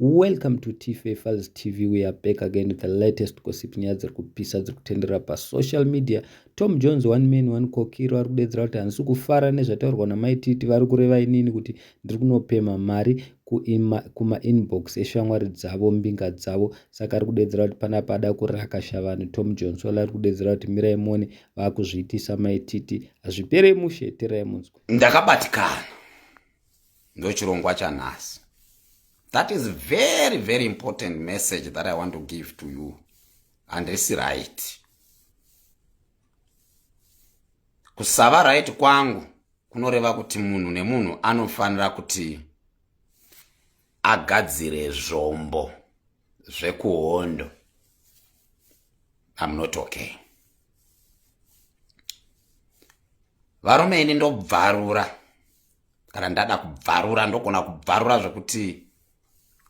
Welcome to T-Fafers TV. We are back again with the latest gossip news dziri kupisa dziri kutendera pasocial media. Tom Jones one man one kokiro ari kudedzera kuti handisi kufara nezvataurwa namaititi vari kureva inini kuti ndiri kunopema mari kuma-inbox eshamwari dzavo mbinga dzavo. Saka ari kudedzera kuti panapa ada kurakasha vanhu. Tom Jones wala ari kudedzera kuti mirai muone vaakuzviitisa maititi hazvipere mushe. Terai munzwe. Ndakabatikana ndochirongwa chanhasi. That is very, very important message that I want to give to you. And it's right. Kusava right kwangu kunoreva kuti munhu nemunhu anofanira kuti agadzire zvombo zvekuhondo. I'm not okay. Varume ini ndobvarura. Kana ndada kubvarura ndokona kubvarura zvekuti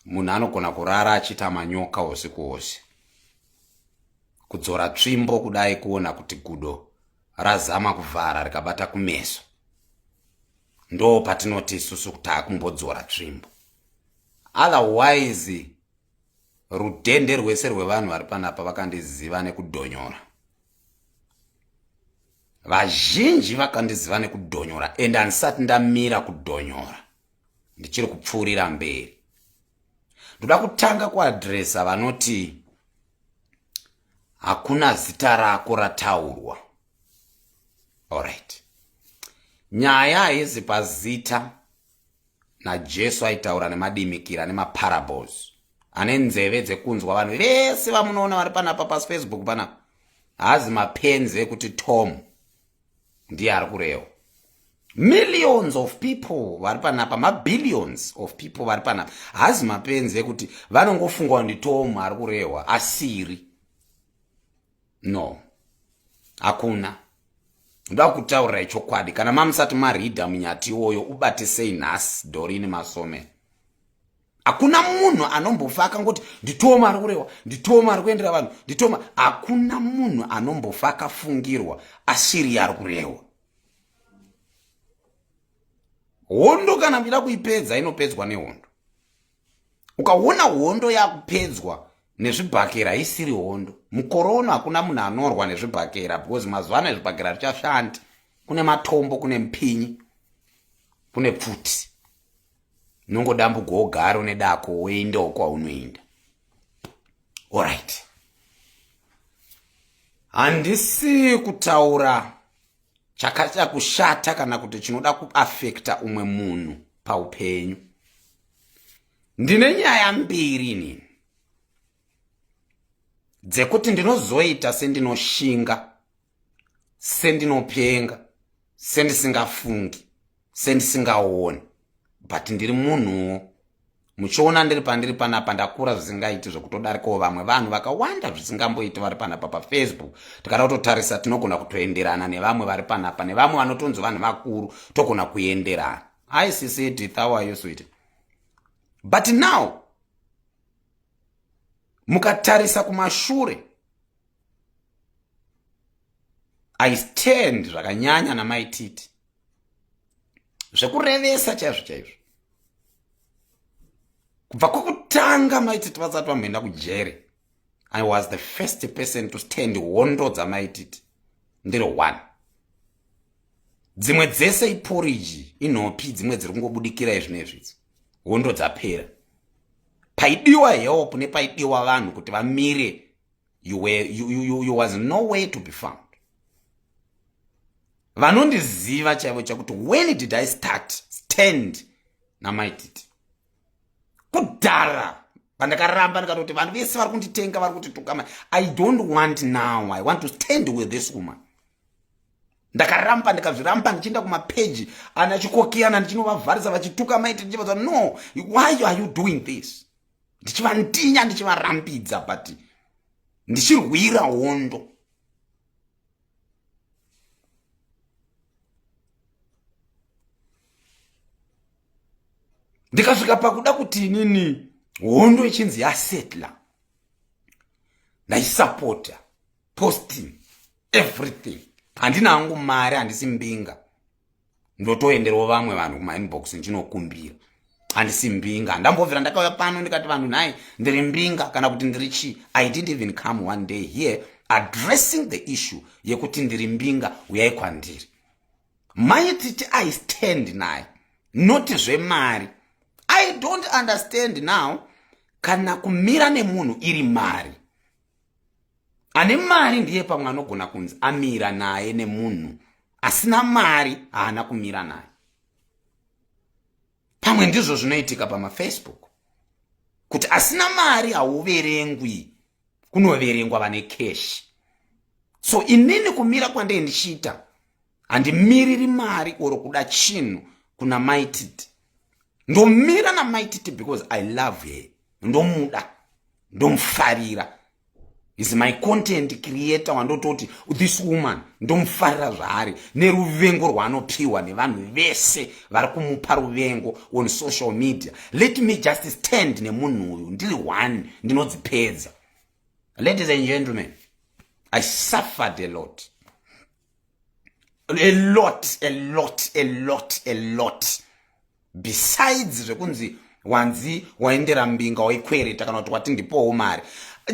munhu anogona kurara achita manyoka usiku hwose. Kudzora tsvimbo kudai kuona kuti gudo razama kuvhara rikabata kumeso. Ndo patinoti isusu kuti akumbodzora tsvimbo. Otherwise rudende rwese rwevanhu vari panapa vakandiziva nekudhonyora. Vazhinji vakandiziva nekudhonyora ende handisati ndamira kudhonyora. Ndichiri kupfuurira mberi. Ndoda kutanga kuadresa vanoti hakuna zita rako rataurwa. Alright. Nyaya haizi pazita naJesu aitaura nemadimikira nemaparables. Ane nzeve dzekunzwa vanhu vese vamunoona vari panapa paFacebook panapa. Hazi mapenzi ekuti Tom ndiye ari kureva. Millions of people vari panapa, mabillions of people vari panapa. Hazi mapenzi ekuti vanongofungwa ndi Tom ari kurehwa asiri. No. Hakuna. Ndoda kutaurira chokwadi kana mamusati maridha munyati iwoyo ubatisei nhasi Dorine Masome. Hakuna munhu anombofa akangoti nditoma ari kurehwa, nditoma ari kuendera vanhu, nditoma. Hakuna munhu anombofa akafungirwa asiri ari kurehwa. Hondo kana mira kuipedza inopedzwa nehondo. Ukaona hondo yakupedzwa nezvibhakera isiri hondo. Mukorona hakuna munhu anorwa nezvibhakera because mazuva nezvibhakera zvichashandi. Kune matombo, kune mpinyi, kune pfuti. Nongodambuka wogara une dako woendawo kwaunoenda. Alright. Handisi kutaura chakaita kushata kana kuti chinoda kuaffecta umwe munhu paupenyu. Ndine nyaya mbiri inini dzekuti ndinozoita sendinoshinga, sendinopenga, sendisingafungi, sendisingaoni. But ndiri munhuwo. Muchiona ndiri pandiri panapa ndakura zvisingaiti zvekutodarikawo vamwe vanhu vakawanda zvisingamboiti vari panapa paFacebook. Tikada kutotarisa tinogona kutoenderana nevamwe vari panapa, nevamwe vanotonzi vanhu vakuru togona kuenderana. I see it, how are you sweet? But now mukatarisa kumashure, I stand zvakanyanya namaititi zvekurevesa chaizvo chaizvo. Kubva kwokutanga maititi vasati vamboenda kujere, I was the first person to stand hondo dzamaititi. Ndiri one. Dzimwe dzese iporiji, inhopi, dzimwe dziri kungobudikira izvinezvidzi. Hondo dzapera. Paidiwa help nepaidiwa vanhu kuti vamire, you was nowhere to be found. Vanondiziva chaivo chakuti when did I stand namaititi? Kudhara pandakaramba ndikatoti vanhu vese vari kunditenga vari kutitukama. I don't want now. I want to stand with this woman. Ndakaramba ndikazviramba ndichienda kumapeji anachikokiyana ndichinovavharisa vachituka maiti ndichivaza no, why are you doing this? Ndichivandinya ndichivarambidza but ndichirwira hondo. Ndikasvika pakuda kuti inini hondo ichinzi yasetla. Ndaisupporta, posting, everything. Handina hangu mari, handisi mbinga. Ndotoenderawo vamwe vanhu kuma inbox ndichinokumbira. handisi mbinga. Ndambobvira ndakauya pano ndikati vanhu nhai ndiri mbinga kana kuti ndiri chii. I didn't even come one day here addressing the issue yekuti ndiri mbinga, uyai kwandiri. Maititi I stand naye, not zvemari. I don't understand now kana kumira nemunhu iri mari. Ane mari ndiye pamwe anogona kunzi amira naye nemunhu asina mari haana kumira naye. Pamwe ndizvo zvinoitika pamafacebook kuti asina mari hauverengwi, kunoverengwa vane cash. So inini kumira kwandei ndichiita handimiriri mari oro kuda chinhu kuna Maititi. Ndomira na Maititi because I love her, ndomuda, ndomufarira. Is my content creator wandototi this woman ndomufarira zvaari neruvengo rwaanopiwa nevanhu vese vari kumupa ruvengo on social media. Let me just stand nemunhu uyu ndiri one ndinodzipedza. Ladies and gentlemen, I suffered a lot. A lot. Besides zvekunzi wanzi waendera mbinga waikwereta kana kuti wati ndipowo mari.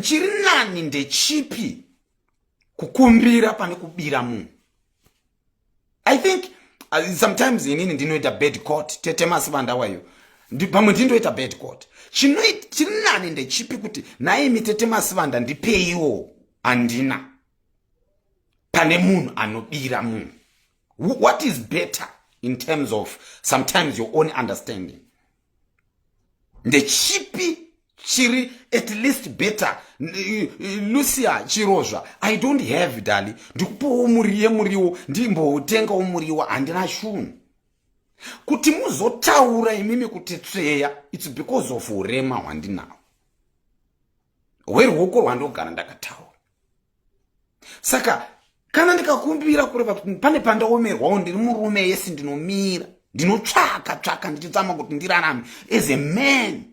Chiri nani ndechipi kukumbira pane kubira munhu. I think sometimes inini ndinoita bad court. Tete Masivanda wayo pamwe ndindoita bad court. Chiri nani ndechipi kuti naimi Tete Masivanda ndipeiwo andina pane munhu anobira munhu. What is better in terms of sometimes your own understanding? Ndechipi chiri at least better. Lucia Chirozva, I don't have dali. Ndikupowo muriwo ndimbotengawo muriwo handina shunhu. Kuti muzotaura imimi kutitseya, it's because of urema hwandinawo. Weruoko rwandogara ndakataura. Saka kana ndikakumbira kureva pane pandaomerwawo ndiri murume yesi ndinomira, ndinotsvaka ndichitsama kuti ndirarame as a man.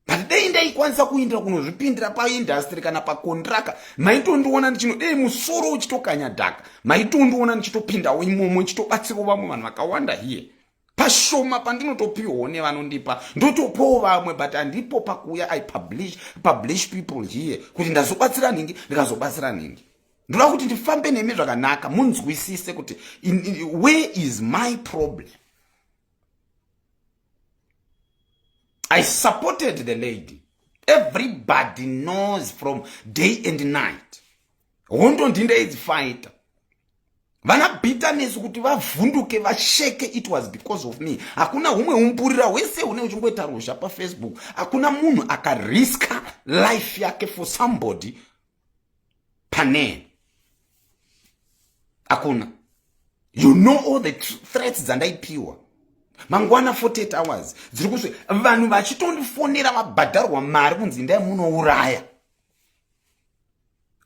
But dei ndaikwanisa kuindira kunozvipindira paindustry kana pakontraka, maitondiona ndichinodei musoro uchitokanya dhaka, maitondiona ndichitopindawo imomo ndichitobatsirawo vamwe vanhu vakawanda hiye. Pashoma pandinotopiwawo nevanondipa ndotopawo vamwe, but handipo pakuya I publish people here kuti ndazobatsira ningi ndikazobatsira ningi. Ndoda kuti ndifambe nemi zvakanaka munzwisise kuti where is my problem. I supported the lady. Everybody knows from day and night. Hondo ndinde is fighter. Vana bitterness kuti vavhunduke vasheke, it was because of me. Hakuna humwe umpurira wese une uchingoita rusha pa Facebook. Hakuna munhu akariska life yake for somebody pane. Hakuna. You know all the threats dzandaipiwa. Mangwana 48 hours. Zirikuswe vanhu vachitondifonera mabhadharwa mari kunzi ndai munouraya.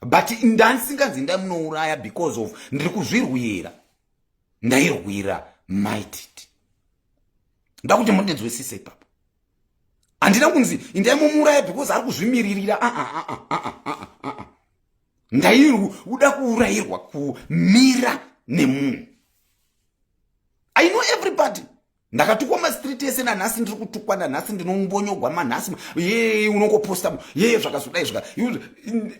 But ndansinganzi ndai munouraya because of ndiri kuzvirwira. Ndairwira Maititi. Ndakuti mundinzwisise ipapo. Handina kunzi ndai mumuraya because ari kuzvimiririra. Ndaiuda kuurayirwa kumira nemunhu. I know everybody. Ndakatukwa mastreet ese nanhasi ndiri kutukwa, nanhasi ndinombonyogwa manhasi ye unongoposta ye zvakazodai zvaka.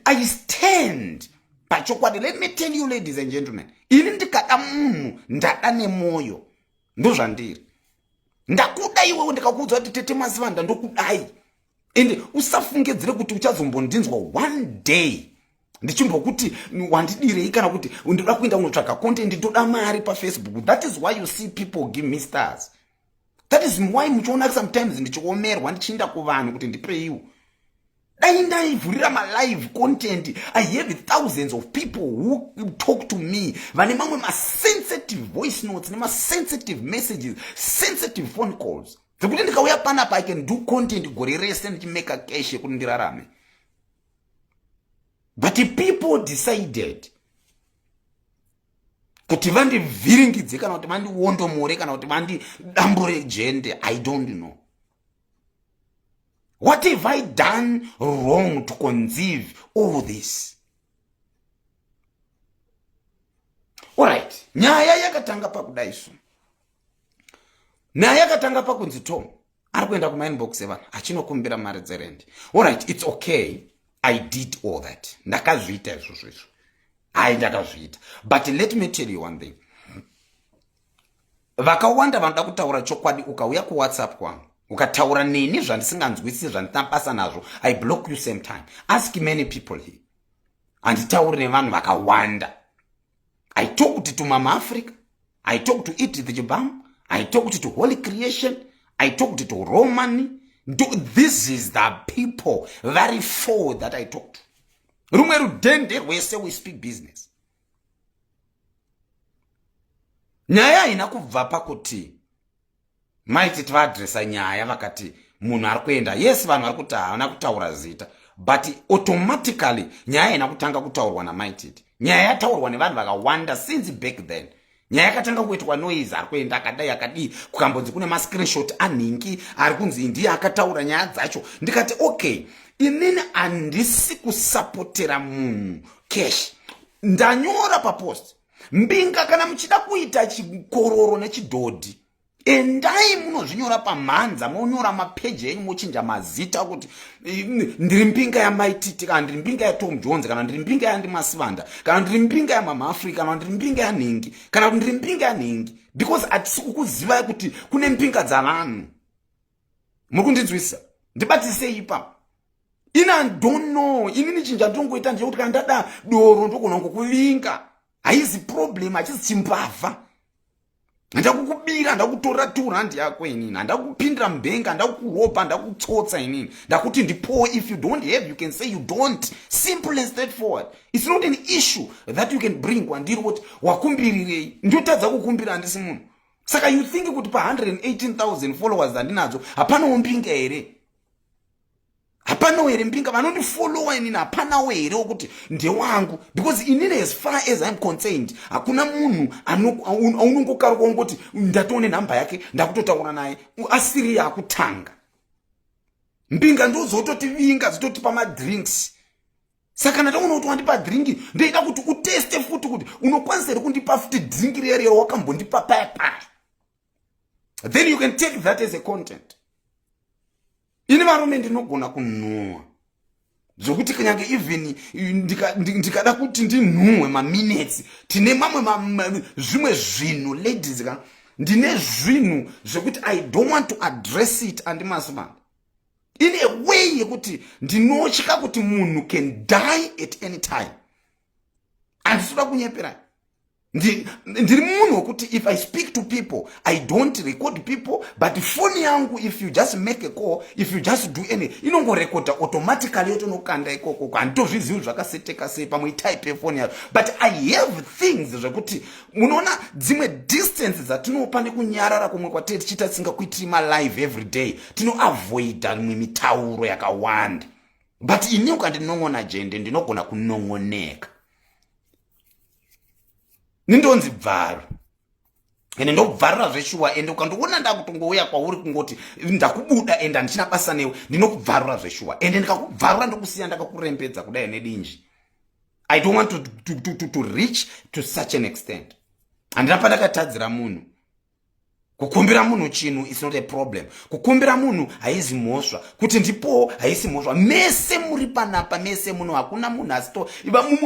I stand pachokwadi. Let me tell you ladies and gentlemen, ini ndikada munhu ndada nemoyo, ndozvandiri. Ndakuda iwewe ndikakuudza kuti Tete Masivanda ndokudai, ende usafungidzire kuti uchazombondinzwa one day ndichimbokuti wandidirei kana kuti ndoda kuenda kunotsvaka content, ndoda mari paFacebook. That is why you see people give me stars. That is why muchiona sometimes ndichiomerwa ndichienda kuvanhu kuti ndipeiwo. Dai ndaivhurira live content, I have thousands of people who talk to me. Vane mamwe sensitive voice notes, nema sensitive messages, sensitive phone calls. Zvekuti ndikauya panapa I can do content gore rese ndichimeka cash yekuti ndirarame. But the people decided kuti vandivhiringidze kana kuti vandiondomore kana kuti vandidambure jende. I don't know. What have I done wrong to conceive all this? Alright, nyaya yakatanga pakudaiso. Nyaya yakatanga pakunzi Tom, ari kuenda kumainbox evanhu achinokumbira mari dzerendi. Alright, it's okay, I did all that, ndakazviita izvozvo izvo, ndakazviita. But let me tell you one thing, vakawanda vanoda kutaura chokwadi ukauya kuwhatsapp kwangu ukataura neni zvandisinganzwisisi zvandina basa nazvo, I block you same time. Ask many people here. Handitauri nevanhu vakawanda. I talked to Mama Africa, I talked to It the Jibam, I talked to Holy Creation, I talked to Roman. This is the people, very few that I talked to. Rumwe rudende rwese we speak business. Nyaya ina kubva pakuti maiti tivadresa nyaya vakati munhu ari kuenda, yes vanhu vari kuti haana kutaura zita, but automatically nyaya ina kutanga kutaurwa namaititi. Nyaya yataurwa nevanhu vakawanda since back then. Nyaya yakatanga kuitwa noise, ari kuenda akadai akadii, kukambonzi kune mascreenshot anhingi ari kunzi ndiye akataura nyaya dzacho. Ndikati okay, inini handisi kusapotera munhu cash. Ndanyora papost, mbinga kana muchida kuita chikororo nechidhodhi, endai munozvinyora pamhanza, monyora mapeji enyu mochinja mazita kuti ndiri mbinga yamaititi, kana ndiri mbinga yaTom Jones, kana ndiri mbinga yaNdimasivanda, kana ndiri mbinga yaMama Africa, kana ndiri mbinga yanhingi, kana ndiri mbinga yanhingi, because hatisi kukuziva kuti kune mbinga dzavanhu. Muri kundinzwisisa? Ndibatisei ipapo. I don't know. Inini chinja ndongoita ndechekuti kana ndada doro ndogona kukuvinga. Haizi problem, hachisi chimbavha. Ndakukubira, ndakutora 200 yako inini, ndakupindira mbenga, ndakuropa, ndakutsotsa inini, ndakuti ndipo. If you don't have, you can say you don't. Simple and straightforward. It's not an issue that you can bring wandiri kuti wakumbirirei. Ndotadza kukumbira handisi munhu. Saka you think kuti pa 118,000 followers andinadzo hapanawo mbinga here? Hapanawo here mbinga vanondifollowa inini, hapanawo here wokuti ndewangu? Because inini as far as I'm concerned, hakuna munhu aunongokaruka ungoti ndatone namba yake ndakutotaura naye asiri yakutanga. Mbinga ndozototivinga zototipa madrinks. Saka ndataona kuti wandipa drink, ndoida kuti uteste futi kuti unokwanisa here kundipa futi drink riyari wakambondipa paya. Then you can take that as a content. Ini varume ndinogona kunhuhwa zvokuti kunyange even ndikada kuti ndinhuhwe maminutes, tine mamwe zvimwe zvinhu ladies, ndine zvinhu zvokuti I don't want to address it andimasivanda in a way yekuti ndinotya kuti munhu can die at any time. Handisuda kunyepera. Ndiri munhu wekuti if I speak to people, I don't record people, but phone yangu, if you just make a call, if you just do any, inongorekoda automatically yotonokanda ikoko. Handitozvizivi zvakaseteka sei pamwe type yefone yayo. But I have things zvekuti munoona dzimwe distance dzatinopa nekunyarara kumwe kwatete tichita tisingakuitiri live every day, tinoavoida mimwe mitauro yakawanda. But ini ukandinon'ona jende ndinogona kunon'oneka. Nindonzi bvaro. Ende ndokubvarira zveshuwa, ende ukandoona ndakutongouya kwauri kungoti ndakubuda ende handichina basa newe, ndinokubvarira zveshuwa. Ende ndikakubvarira ndokusiya ndakakurembedza kudai nedinji. I don't want to reach to such an extent. Handina pandakatadzira munhu. Kukumbira munhu chinhu is not a problem. Kukumbira munhu haizi mhosva. Kuti ndipo haisi mhosva. Mese muri panapa, mese munhu, hakuna munhu asito.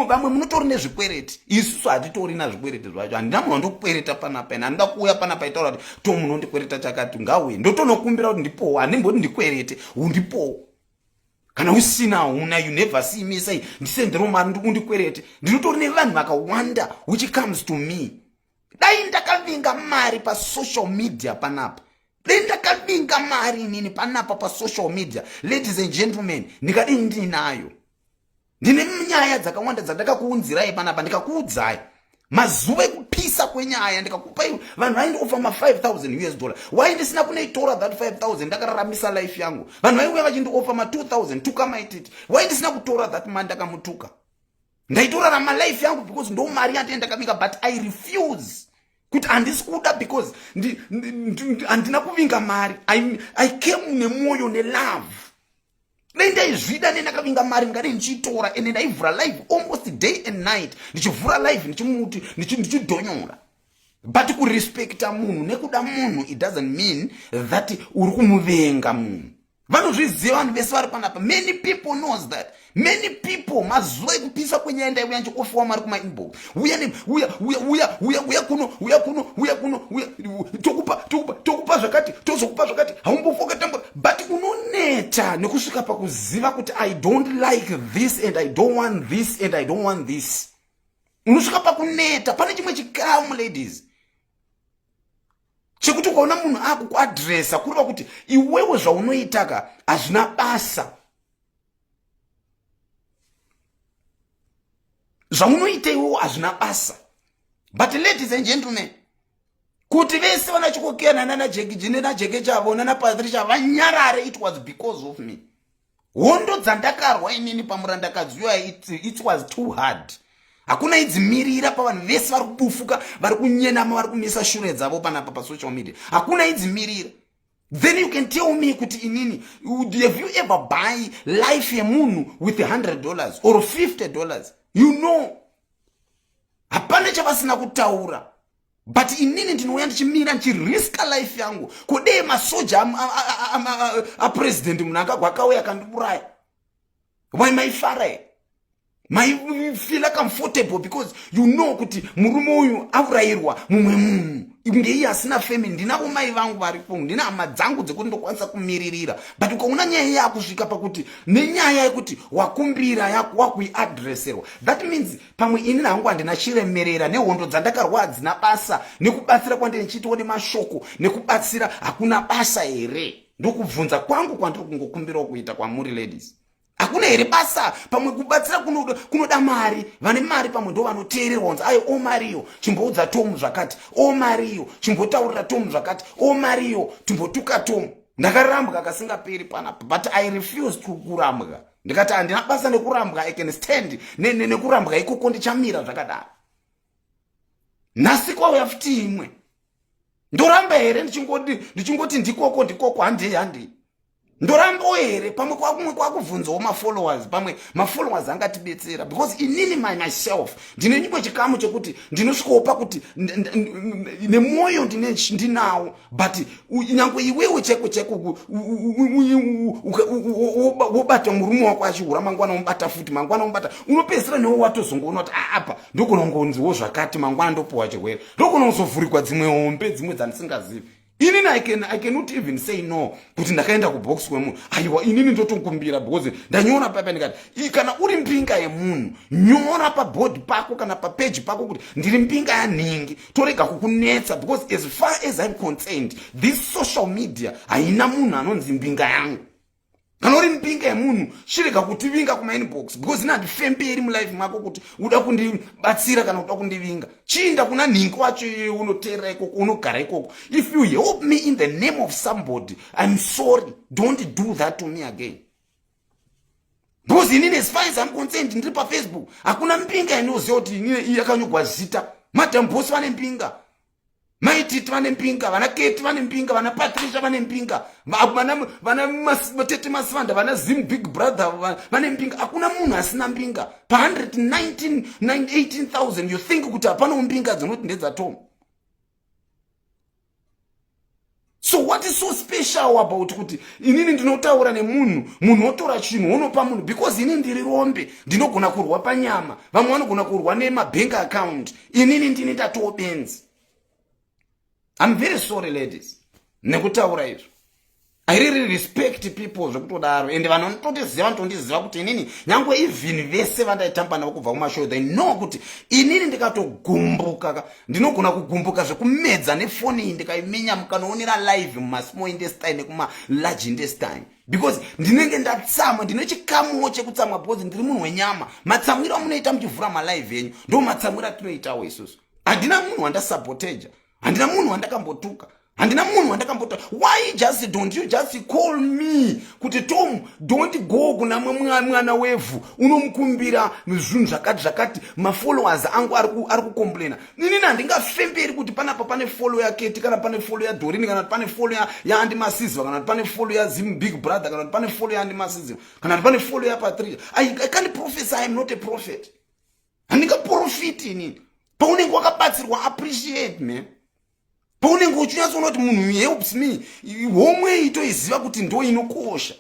Vamwe munotori nezvikwereti. Isusu hatitori nazvikwereti zvacho. Handina munhu andokwereta panapa. Handida kuuya panapa itaura kuti to munhu ondikwereta chakati ngauye. Ndotonokumbira kuti ndipo handimboti ndikwerete, undipo. Kana usina una, you never see me say ndisendero mari undikwerete. Ndinotori nevanhu vakawanda which comes to me. Dai ndakavinga mari pa social media panapa. Dai ndakavinga mari nini panapa pa social media. Ladies and gentlemen, ndikadini ndinayo. Ndine nyaya dzakawanda dzandakakuunzirai panapa, ndikakuudzai. Mazuva ekupisa kwenyaya ndikakupa vanhu vaindofa $5,000. Why ndisina kunoitora that 5,000 ndakararamisa life yangu? Vanhu vaiuya vachindiofa $2,000 tukamaititi. Why ndisina kutora that man ndakamutuka? Ndaitorarama life yangu because ndo mari yandenda ndakavika, but I refuse. Kuti handisi kuda because handina kuvinga mari. I came nemoyo nelove. Dai ndaizvida ndakavinga mari ngade ndichitora ende ndaivhura live almost day and night. Ndichivhura live ndichimuti ndichidhonyora. but kurespekta munhu nekuda munhu it doesn't mean that uri kumuvenga munhu. Vanozviziva vanhu vese vari panapa. Many people knows that. Many people mazuva ekupisa kwenyaya ndaiuya ndichikofiwa mari kumainbox. Uya kuno tokupa zvakati tozokupa zvakati haumbofoka tambura. But unoneta nekusvika pakuziva kuti I don't like this and I don't want this and I don't want this. Unosvika pakuneta. Pane chimwe chikamu ladies chekuti ukaona munhu akukuadresa kureva kuti iwewe zvaunoitaka hazvina basa. Zvaunoita iwewe hazvina basa. But ladies and gentlemen, kuti vese vanachikokera nana Jekiji nana Jeke chavo nana Patricia vanyarare it was because of me. Hondo dzandakarwa inini pamurandakadziwa it was too hard. Hakuna idzimirira pavanhu vese vari kubufuka vari kunyenama vari kumisa shure dzavo panapa pasocial media. Hakuna idzimirira. Then you can tell me kuti inini, have you ever buy life yemunhu with $100 or $50? You know. Hapana chavasina kutaura. But inini ndinouya ndichimira ndichiriska life yangu. Kodei masoja a president munhu akagwakauya akandiuraya. Why maifara? I feel comfortable because you know kuti murume uyu aurayirwa mumwe munhu. Ngeiye asina family. Ndinavo mai vangu varipo. Ndina hama dzangu dzekuti ndokwanisa kumiririra. But ukaona nyaya yakusvika pakuti nenyaya yekuti wakumbira yako wakuiadreserwa. That means pamwe ini nangu handina chiremerera nehondo dzandakarwa hadzina basa nekubatsira kwandiri ndichiitawo nemashoko nekubatsira hakuna basa here. Ndokubvunza kwangu kwandiri kungokumbirawo kuita kwamuri ladies. Hakuna here basa. Pamwe kubatsira kunoda mari. Vane mari pamwe ndo vanoteererwa kunzi ayo o Mario chimboudza Tom zvakati, o Mario chimbotaurira Tom zvakati, o Mario timbotuka Tom. Ndakarambwa kasingaperi panapa, but I refuse to kurambwa. Ndikati handina basa nekurambwa. I can stand nekurambwa ikoko ndichamira zvakadaro. Nhasi kwauya futi imwe. Ndoramba here ndichingoti ndikoko handei. Ndorambo here pamwe kwakumwe kwakubvunzawo mafollowers pamwe mafollowers angatibetsera because inini myself ndine nyimwe chikamu chokuti ndinosvikawo pakuti nemoyo ndinawo but nyangwe iwewe cheko wobata murume wako achihura mangwana umbata futi mangwana umbata unopedzisira newo watozongoona kuti apa ndokunongonziwo zvakati mangwana ndopuwa chirwere ndokunozovhurikwa dzimwe hombe dzimwe dzandisingazivi. Inini I cannot even say no kuti ndakaenda kubox kwemunhu aiwa inini ndotokumbira because ndanyora papa ndikati kana uri mpinga yemunhu nyora paboard pako kana papage pako kuti ndiri mpinga yanhingi torega kukunetsa because as far as I'm concerned this social media haina munhu anonzi mpinga yangu. Kana uri mpinga yemunhu shireka kutivinga kumainbox because ndifemberi mulife mako kuti uda kundibatsira kana uda kundivinga. Chinda kuna nhingi wacho unoteerera ikoko unogara ikoko. If you help me in the name of somebody, I'm sorry. Don't do that to me again. Because inini as far as I'm concerned ndiri paFacebook hakuna mpinga inoziva kuti inini yakanyogwa zita. Madam Boss vane mpinga. Maititi vane mpinga, vana Kate vane mpinga, vana Patricia vane mpinga, vana Matete Masvanda, vana Zim Big Brother vane mpinga. Hakuna munhu asina mpinga. Pa 118,000 you think kuti hapana mpinga dzinoti ndedza Tom. So what is so special about kuti inini ndinotaura nemunhu otora chinhu unopa munhu because inini ndiri rombe ndinogona kurwa panyama, vamwe vanogona kurwa nemabank account, inini ndini ndatowo benzi. I'm very sorry ladies. Nekutaura izvo. I really respect people zvekutodaro and vanondiziva kuti inini nyangwe even vese vandaitamba navo kubva kumashow they know kuti inini ndikatogumbuka ndinogona kugumbuka zvekumedza nefoni iyi ndikaiminya mukanoonera live mumasmall intestine nekumalarge intestine because ndinenge ndatsamwa ndine chikamuwo chekutsamwa because ndiri munhu wenyama. Matsamwiro amunoita muchivhura malive enyu ndo matsamwiro atinoitawo isusu. Handina munhu wandasaboteja. Handina munhu wandakambotuka. Handina munhu wandakambota. Why don't you just call me kuti Tom don't go kuna mwana wevu unomukumbira zvinhu zvakati mafollowers angu ari kukomplaina. Nini handingafemberi kuti panapa pane follow ya Kate kana pane follow ya Dorini kana pane follow ya Andy Masizwa kana pane follow ya Zim Big Brother kana pane follow ya Andy Masizwa kana pane follow ya Patricia. I can't prophesy. I am not a prophet. Handingaprofiti nini. Paunenge wakabatsirwa appreciate man. paunenge uchinyatsoona kuti munhu helps me homwe itoiziva kuti ndo inokosha.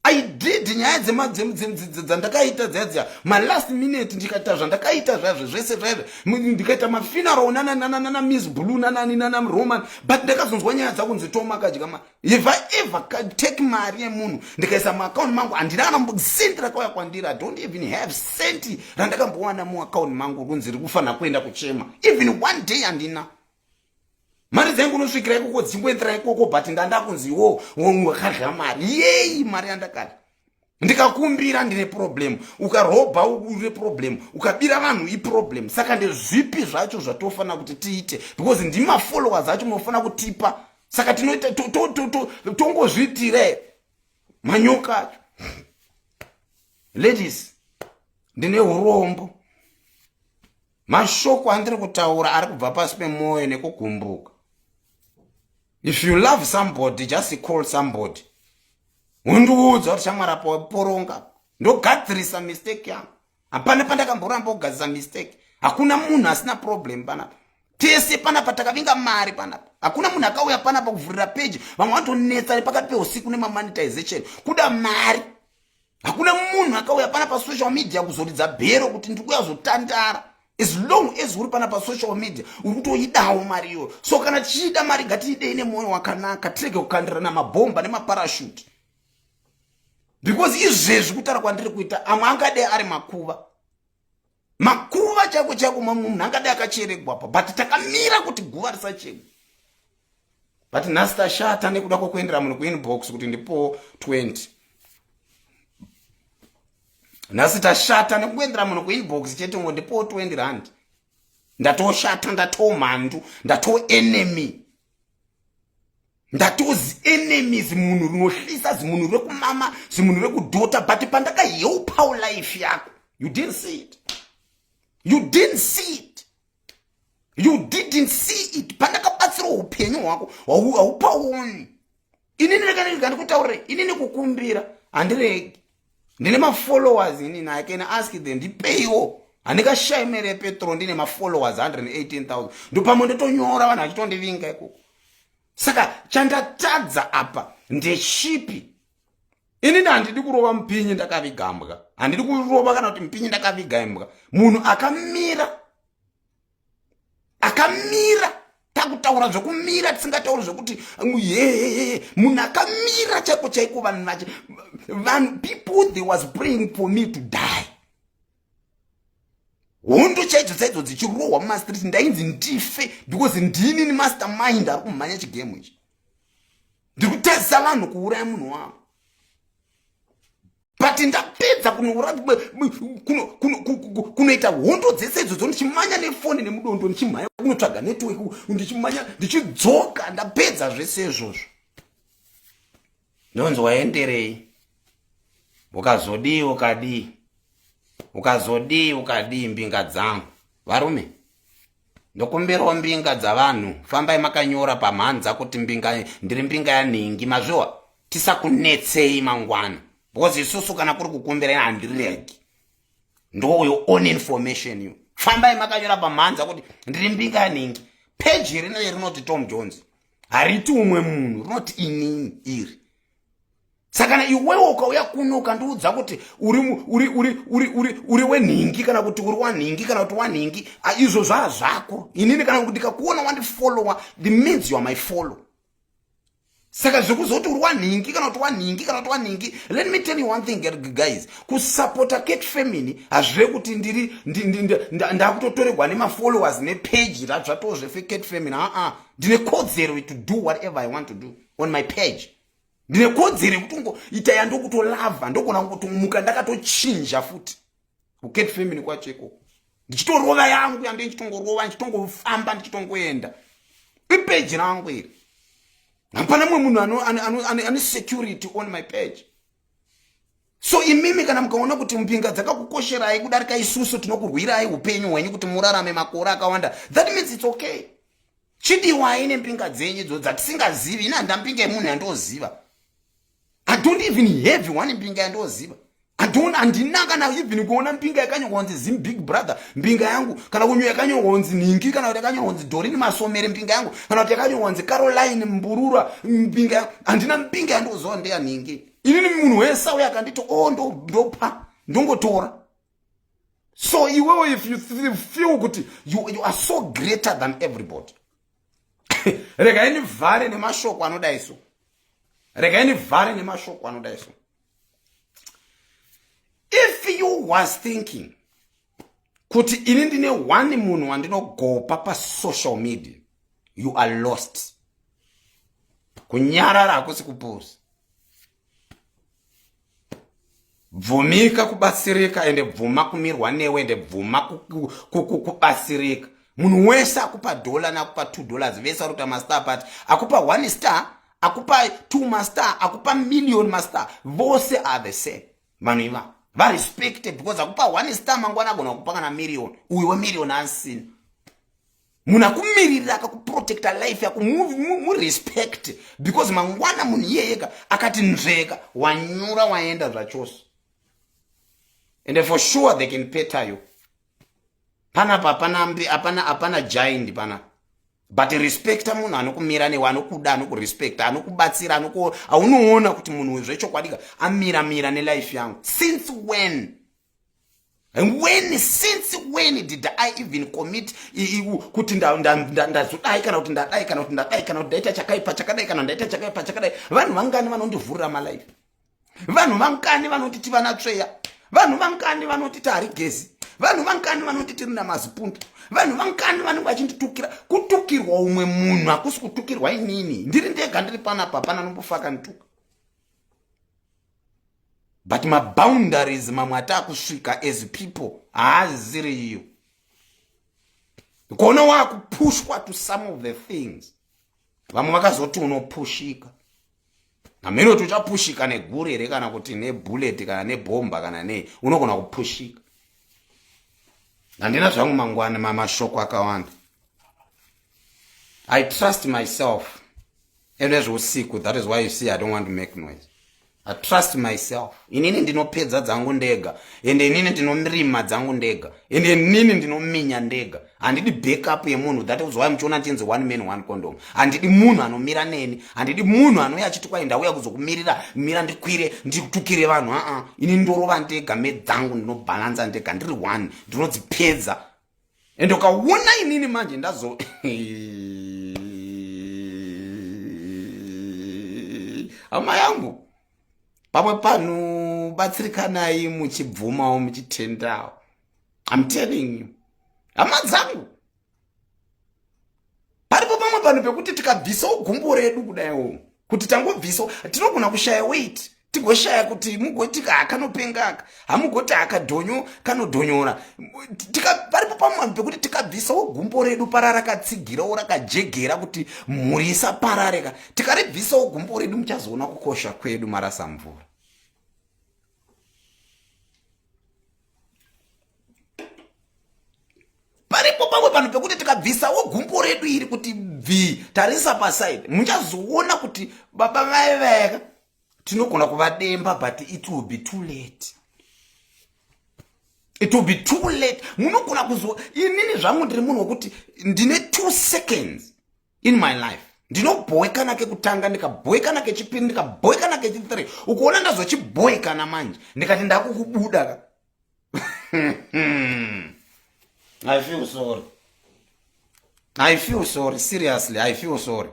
I did nyaya dzandakaita dzadzia last minute ndikaita zvandakaita zvazvo zvese zvazvo ndikaita mafuneral nana Miss Blue nana Roman but ndakazonzwa nyaya dzakunzi Tom akadya if I ever take mari yemunhu ndikaisa muaccount mangu handina kana senti rakauya kwandiri. I don't even have senti randakambowana muaccount mangu kunzi rikufanira kuenda kuchema even one day handina. Mari dzengu unosvikira ikoko dzimboenderera ikoko but ndandakunziwo wakadya mari yei mari yandakati ndikakumbira ndine problem ukarobha une problem ukabira vanhu iproblem. Saka ndezvipi zvacho zvatofanira kuti tiite because ndima followers acho munofana kutipa. Saka tinoita tongozviitire manyoka acho. Ladies, ndine urombo. Mashoko andiri kutaura ari kubva pasi pemwoyo nekugumbuka. If you love somebody, just call somebody. Undiudza kuti shamwari poronga ndogadzirisa mistake yangu. Hapana pandakamboramba kugadzirisa mistake. Hakuna munhu asina problem panapa. Tese panapa takavinga mari panapa. Hakuna munhu akauya panapa kuvhurira page vamwe vatonetsa pakati peusiku nemamonetization kuda mari. Hakuna munhu akauya panapa social media kuzoridza bhero kuti ndikuya zotandara. As long as uri panapa social media urikutoidawo mari iyo. So kana tichida mari ngatiide ine moyo wakanaka tirege kukandira namabhomba nemaparachute. Because izvezvi kutaura kwandiri kuita amwe angade ari makuva chako munhu angade akacheregwa pa but takamira kuti guva risachekwa. But nhasi tashata nekuda kwokuendera munhu kuinbox kuti ndipo 20. Nhasi tashata nekuendera munhu kuinbox chete ngo ndipo 20 rand. Ndatoshata, ndatomhandu, ndatoenemy. Ndatozi enemies munhu rinohlisa zimunhu rekumama zimunhu rekudota but pandakahelpawo life yako. You didn't see it. You didn't see it. You didn't see it. Pandakabatsira upenyu hwako haupaoni. Inini ndikandikutaurire inini kukumbira handiregi. Ndine mafollowers inini I can ask them ndipeiwo. Handikashaimere petrol ndine mafollowers 118,000. Ndopamwe ndotonyora vanhu vachitondivinga ikoko. Saka chandatadza apa ndechipi? Inini handidi kurova mupinyi ndakavigambwa. Handidi kurova kana kuti mupinyi ndakavigambwa. Munhu akamira takutaura zvokumira tisingatauri zvokuti munhu akamira chako chaiko vanhu vacho people they was praying for me to die. Hondo chaidzo dzichirohwa mumastreet ndainzi ndife because ndini ni mastermind ari kumhanya chigame ichi. Ndiri kutadzisa vanhu kuuraya munhu wavo. But ndapedza kunoita hondo dzese idzodzo ndichimhanya nefoni nemudondo ndichimhanya kunotsvaga network ndichimhanya ndichidzoka ndapedza zvese izvozvo. Ndonzi waenderei? Ukazodii mbinga dzangu varume ndokumbirawo mbinga dzavanhu fambai makanyora pamhanza kuti ndiri mbinga yanhingi mazviwa tisakunetsei mangwana because isusu kana kuri kukumbira handiregi ndo your own information you fambai makanyora pamhanza kuti ndiri mbinga yanhingi page rinoti Tom Jones hariti umwe munhu rinoti inini iri. Saka iwewe ukauya kuno ukandiudza kuti uri wenhingi kana kuti uri wanhingi kana kuti wanhingi izvo zvazvako. Inini kana kuti ndikakuona wandifollower the means you are my follow. Saka zvekuzoti uri wanhingi kana kuti wanhingi kana kuti wanhingi. Let me tell you one thing guys, kusupporta Cat Family hazvive kuti ndakutotorerwa nemafollowers nepage zvatozvefe Cat Family. Ndine kodzero to do whatever I want to do on my page. Ndine kodzero kutongo ita yandokutolava ndokona kutomuka ndakatochinja futi kuCat Family kwacheko ndichitorova yangu yande ndichitongorova ndichitongofamba ndichitongoenda ipage rangu iri. Hapana mwe munhu ane security on my page. So imimi kana mukaona kuti mpinga dzakakukosherai kudarika isusu tinokurwirai upenyu hwenyu kuti murarame makore akawanda, that means it's okay. Chidiwai nempinga dzenyu dzo dzatisingazivi. Ina ndampinga yemunhu yandoziva. I don't even have one mpinga yandoziva. I handina kana even kuona mpinga yakanyorwa kunzi Zim Big Brother mpinga yangu, kana kunyo yakanyorwa kunzi Ningi, kana kuti yakanyorwa kunzi Doreen Masomere mpinga yangu, kana kuti yakanyorwa kunzi Caroline Mburura mpinga yangu. Handina mpinga yandozowa ndeya Ningi. Inini munhu wese uya akanditi ndopa ndongotora. So iwewe, if you feel kuti you are so greater than everybody, regaini vhare nemashoko anodaiso, regaini vhare nemashoko anodaiso. If you was thinking kuti ini ndine one munhu wandinogopa pa social media, you are lost. Kunyarara hakusi kupusa. Bvumika kubatsirika, ende bvuma kumirwa newe, ende bvuma kubatsirika. Munhu wese akupa $1 nakupa $2 vese ruta master part, akupa 1 star, akupa 2 master, akupa million master, vose are the same. Vanhu iva va respected because akupa 1 star mangwana gona kupa kana million, uyu we million asina. Munhu akumirira akakuprotecta life yako mu respect because mangwana munhu yeyeka akati nzveka wanyura waenda zvachose. And for sure they can pay you. Panapa apana giant pana. But respect munhu anokumira newe, anokuda, anokurespecta, anokubatsira, aunoona kuti munhu zvechokwadi amira ne life yangu. Since when? And since when did I even commit kuti ndazodai kana kuti ndadai kana kuti ndadai kana kuti ndaita chakaipa chakadai kana ndaita chakaipa chakadai? Vanhu vangani vanondivhurira malife? Vanhu vangani vanoti tivana tsveya? Vanhu vangani vanoti tari gezi? Vanhu vangani vanoti tiri namazipundu? Vanhu vangani vanenge vachinditukira? Kutukirwa umwe munhu hakusi kutukirwa inini. Ndiri ndega ndiri panapa, pana nombofaka nituka. But my boundaries mamwe atakusvika as people haaziri iyo. Kuona wakupushwa to some of the things, vamwe vakazoti unopushika. Nameno tuchapushika negurere kana kuti nebullet kana nebomba kana unogona kupushika. Handina zvangu mangwana mamashoko akawanda. I trust myself. And as usiku, that is why you see I don't want to make noise. I trust myself. Inini ndinopedza dzangu ndega, ende inini ndinomrima dzangu ndega, ende inini ndinominya ndega. Handidi backup yemunhu. That is why muchiona tinzi one man one condom. Handidi munhu anomira neni, handidi munhu anouya achiti kwai ndauya kuzokumirira, mira ndikwire ndikutukire vanhu. Ini ndorova ndega medzangu, ndinobalanza ndega, ndiri one, ndinodzipedza. Ende ukaona inini manje ndazo hama yangu, pamwe panu batsirikanai muchibvumawo muchitendawo. I'm telling you, hama dzangu, paripo pamwe panu pekuti tikabvisa ugumbo redu kudaiwo, kuti tangobvisa tinogona kushaya weight, tigoshaya kuti mugotika akanopengaka, hamugoti akadhonyo kanodhonyora. Paripo pamwe pekuti tikabvisa ugumbo redu para rakatsigirawo rakajegera kuti mhuri isaparareka, tikaribvisa ugumbo redu muchazoona kukosha kwedu marasa mvura. Paripo pamwe pano pekuti tikabvisawo gumbo redu iri kuti tarisa paside, muchazoona kuti baba mai veka tinogona kuvademba, but it will be too late. It will be too late. Munogona inini zvangu ndiri munhu wekuti ndine 2 seconds in my life. Ndinobhoekana kekutanga, ndikabhoekana kechipiri, ndikabhoekana kechi3. Ukuona ndazochibhoekana manje ndikati ndakukubuda. I feel sorry. I feel sorry. Seriously, I feel sorry.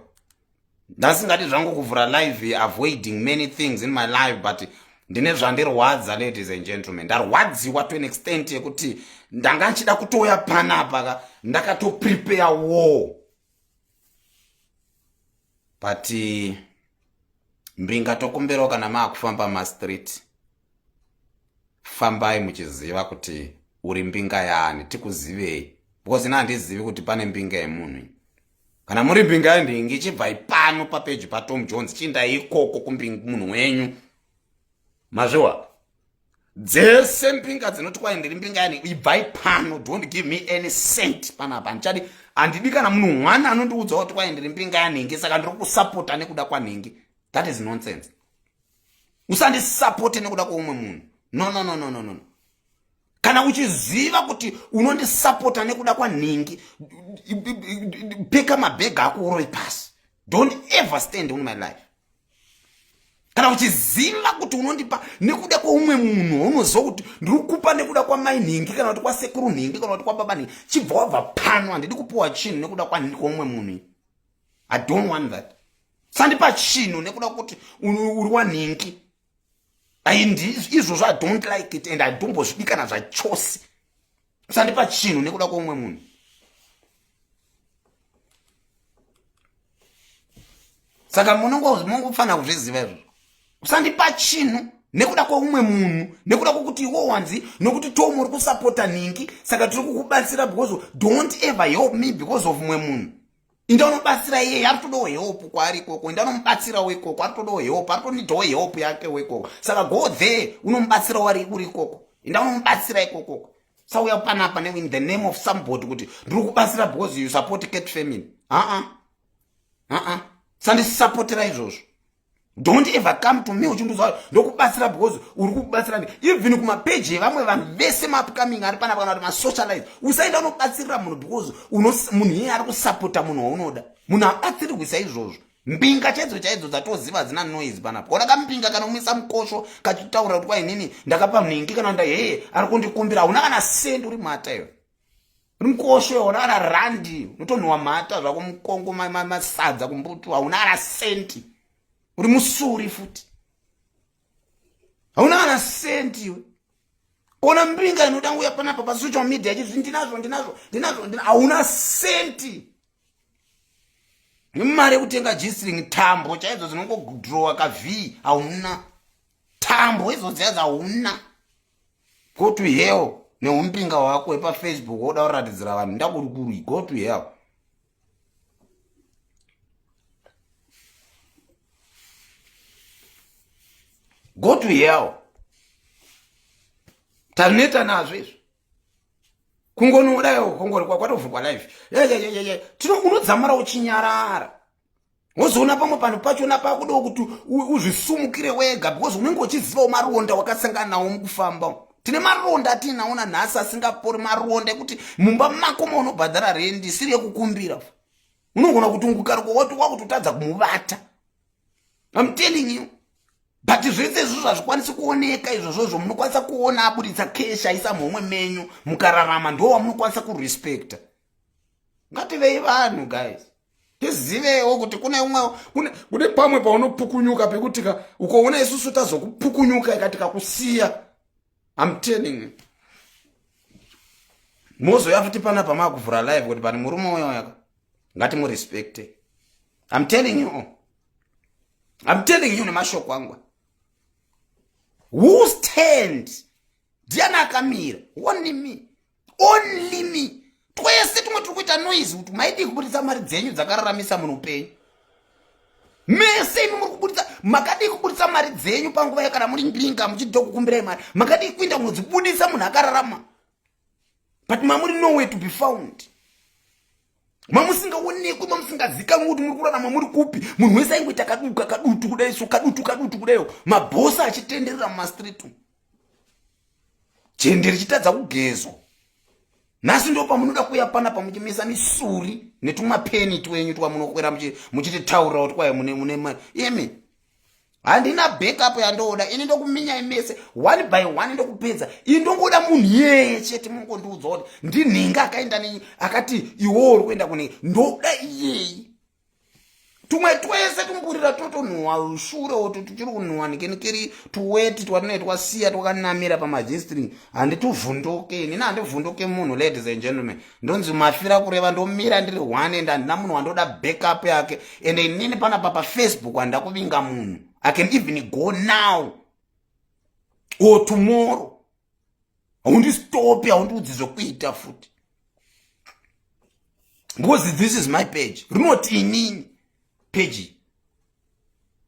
Ndasingati zvangu kuvhura live avoiding many things in my life, but ndine zvandirwadza, ladies and gentlemen. Ndarwadziwa to an extent yekuti ndanga nchida kutoya panapa ndakatoprepare war. But mbinga tokumbero kana maakufamba mastreet, fambai muchiziva kuti uri mbinga yani, tikuzivei. Because ina handizivi kuti pane mbinga yemunhu. Kana muri mbinga yandingi chibva ipano papeji pa Tom Jones chinda ikoko kumbinga munhu wenyu. Mazviwa. Dzese mbinga dzinoti kwa ndiri mbinga yani ibva ipano, don't give me any cent panapa. Nchadi andidi kana munhu mwana anondiudza kuti kwa ndiri mbinga yaningi saka ndiri kusupporta nekuda kwa ningi. That is nonsense. Usandi support nekuda kwa umwe munhu. no. Kana uchiziva kuti unondisapota nekuda kwanhingi, peka mabhega ako urove pasi. Don't ever stand in my life. Kana uchiziva kuti unondipa nekuda kweumwe munhu, unoziva kuti ndiri kukupa nekuda kwamai nhingi kana kuti kwasekuru nhingi kana kuti kwababa nhingi, chibva wabva pano handidi kupiwa chinhu nekuda kweumwe munhu. I don't want that. Sandipa chinhu nekuda kuti uri wanhingi. Izvozvo I don't like it and I ndombozvidikana zvachose. Sandipa chinhu nekuda kweumwe munhu. Saka munongofanira kuzviziva izvozvo. Usandipa chinhu nekuda kweumwe munhu, nekuda kwokuti iwo wanzi nokuti Tom uri kusapota nhingi saka tiri kukubatsira because don't ever help me because of umwe munhu. Inda unobatsira iye ari todawo help kwaari ikoko, inda unomubatsira wekoko ari todawo help, ari tonidawo help yake wekoko. Saka go there unomubatsira uri ikoko, inda unomubatsira ikoko. Sauya panapa in the name of somebody kuti ndiri kubatsira because you support cat family. Sandisapotera izvozvo. Don't ever come to me uchinduza ndokubatsira because uri kubatsira. Even kumapeji evamwe vanhu vese maupcoming ari panapa kana kuti masocialize, usaenda unobatsirira munhu because munhu iye ari kusapota munhu waunoda. Munhu abatsiri kuisa izvozvo. Mbinga chaidzo dzatoziva dzina noise panapa. Ona kampinga kana umisa mukosho kachitaura kuti kwai nini ndakapa mhingi kana nda ari kundikumbira, hauna kana sendi uri mata iyo. Uri mukosho iyo, hauna kana randi, unotonhuwa mata zvako mukongo masadza kumbutu, hauna kana senti. Uri musuri futi. Hauna kana senti iwe. Ona mbinga inoda uya panapa pa social media achizvi ndinazvo. Hauna senti. Mari yekutenga G-string tambo chaidzo dzinongodrowa kavi, hauna. Tambo idzo dziadza hauna. Go to hell neumbinga wako wepa Facebook woda kuratidzira vanhu ndakurikuri. Go to hell. Go to hell. Taneta nazvo izvo. Kungonodayo kongori kwatovhurwa live. Unodzamara uchinyarara. Wozoona pamwe panhu pachona pakudo kuti uzvisumukire wega because unenge uchizivawo maronda wakasangana nawo mukufamba. Tine maronda atinaona nhasi asingapori, maronda ekuti mumba mako maunobhadhara rendi siri yekukumbira. Unogona kutunguka wati wakutotadza kumuvata. I'm telling you. But zvese izvo zvazvikwanisi kuoneka izvozvo munokwanisa kuona abuditsa kesha isa mumwe menyu mukararama, ndo wamunokwanisa kurespecta. Ngativei vanhu guys. Tizivewo kuti kune pamwe paunopukunyuka pekuti ukoona isusu tazokupukunyuka ikatika kusiya. I'm telling you. Mozo yafuti panapa makuvhura live kuti pani murume uyo yaka ngati murespecte. I'm telling you nemashoko angu. Who stand? Diana akamira. Only me. Twese tumwe turi kuita noise kuti maidi kubuditsa mari dzenyu dzakararamisa munhu upenyu. Mese imi muri kubuditsa, makadi kubuditsa mari dzenyu panguva yakana muri mbinga muchidho kukumbira mari. Makadi kuinda munodzibudisa munhu akararama. But mamuri nowhere to be found. Mamusingaonekwi, mamusingazikanwi kuti muri kurarama muri kupi. Munhu wese aingoita kadutu kudai, so kadutu kudaio. Mabhosa achitenderera mumastreet. Jende richitadza kugezwa. Nhasi ndo pamunoda kuya panapa muchimisa misuri netumapeni twenyu twamunokwera muchititaura kuti kwai mune mari. Imi handina backup yandoda, ini ndokuminya imese one by one ndokupedza. Ini ndongoda munhu yeye chete mungondiudza kuti ndinhinga akaenda neni akati iwo uri kuenda kune ndoda iyeye. Tumwe twese tumburira totonhuwa shure oto tuchiri kunhuwa nikenikeri tuweti twatinenge twasiya twakanamira pamajistring. Handituvhunduke, nini handivhunduke munhu, ladies and gentlemen. Ndonzi mafira kureva ndomira ndiri one and handina munhu wandoda backup yake. And inini panapa paFacebook handina kuvinga munhu. I can even go now or tomorrow. Haundistopi, haundiudzi zvokuita futi. Because this is my page. Rinoti inini page.